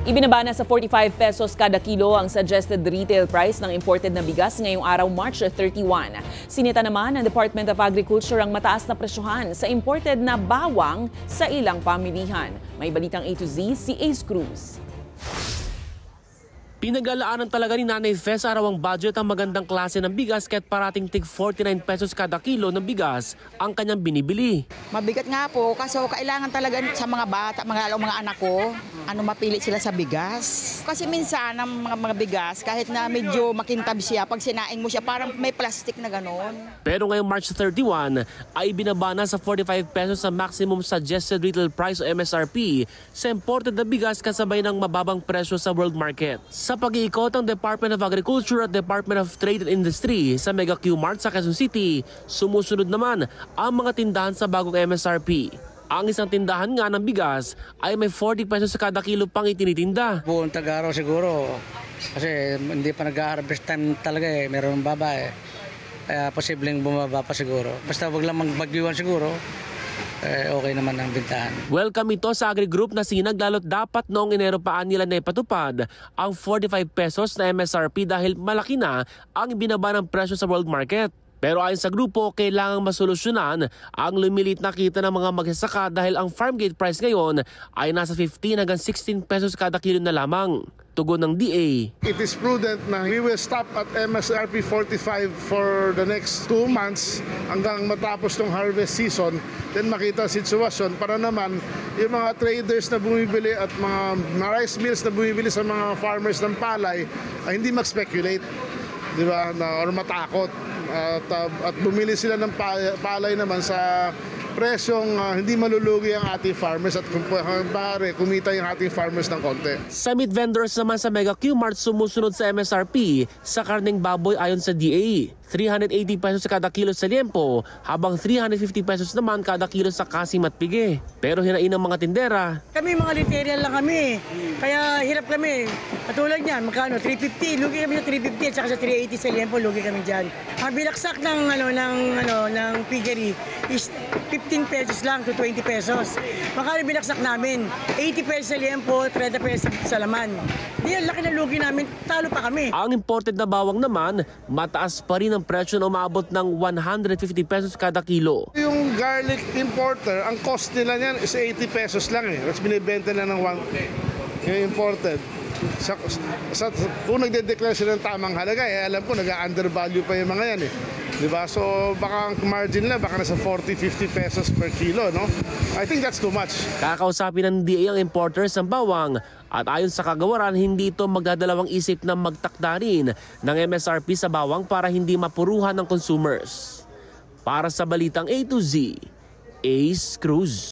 Ibinaba na sa 45 pesos kada kilo ang suggested retail price ng imported na bigas ngayong araw March 31. Sinita naman ng Department of Agriculture ang mataas na presyohan sa imported na bawang sa ilang pamilihan. May balitang A to Z si Ace Cruz. Pinag-alaanan talaga ni Nanay Fez araw ang budget ang magandang klase ng bigas kahit parating tig 49 pesos kada kilo ng bigas ang kanyang binibili. Mabigat nga po, kaso kailangan talaga sa mga bata, mga anak ko, mapili sila sa bigas. Kasi minsan ang mga bigas, kahit na medyo makintab siya, pag sinaing mo siya, parang may plastic na gano'n. Pero ngayong March 31 ay binaba na sa 45 pesos sa maximum suggested retail price o MSRP sa imported na bigas kasabay ng mababang presyo sa world market. Sa pag-iikot ng Department of Agriculture at Department of Trade and Industry sa Mega Q-Mart sa Quezon City, sumusunod naman ang mga tindahan sa bagong MSRP. Ang isang tindahan nga ng bigas ay may 40 pesos sa kada kilo pang itinitinda. Buong Tagaraw siguro kasi hindi pa nag-harvest time talaga meron baba Kaya posibleng bumaba pa siguro. Basta wag lang magbagyuan siguro. Okay naman ang bintahan. Welcome ito sa Agri-Group na sinag lalo't dapat noong Enero pa nila na ipatupad ang 45 pesos na MSRP dahil malaki na ang binaba ng presyo sa world market. Pero ayon sa grupo, kailangang masolusyonan ang lumilit na kita ng mga magsasaka dahil ang farm gate price ngayon ay nasa 15 hanggang 16 pesos kada kilo na lamang. Tugon ng DA. It is prudent na we will stop at MSRP 45 for the next 2 months hanggang matapos ng harvest season. Then makita ang sitwasyon para naman yung mga traders na bumibili at mga rice mills na bumibili sa mga farmers ng palay ay hindi mag-speculate, di ba, or matakot. At bumili sila ng palay naman sa presyong hindi malulugi ang ating farmers at kumita yung ating farmers ng konti. Sa meat vendors naman sa Mega Q-Mart sumusunod sa MSRP sa karneng baboy ayon sa DA. 380 pesos kada kilo sa liempo habang 350 pesos naman kada kilo sa kasim at pige. Pero hinain ng mga tindera. Kami mga literial lang kami, kaya hirap kami. Katulad niyan, magkano? 350, lugi kami sa 350 at saka sa 380 sa liempo, lugi kami dyan. Ang binaksak ng piggery is 15 pesos lang to 20 pesos. Magkano binaksak namin? 80 pesos sa liempo, 30 pesos sa laman. Di yan, laki na lugi namin, talo pa kami. Ang imported na bawang naman, mataas pa rin ang presyo na umabot ng 150 pesos kada kilo. Yung garlic importer, ang cost nila niyan is 80 pesos lang Tapos binibenta na ng 1 yung imported. Kung nagde-declare sila ng tamang halaga, alam ko nag-undervalue pa yung mga yan Diba? So baka ang margin lang, baka nasa 40-50 pesos per kilo, no? I think that's too much. Kakausapin ng DA ang importers ng bawang at ayon sa kagawaran, hindi ito magdadalawang isip na magtakda rin ng MSRP sa bawang para hindi mapuruhan ng consumers. Para sa Balitang A to Z, Ace Cruz.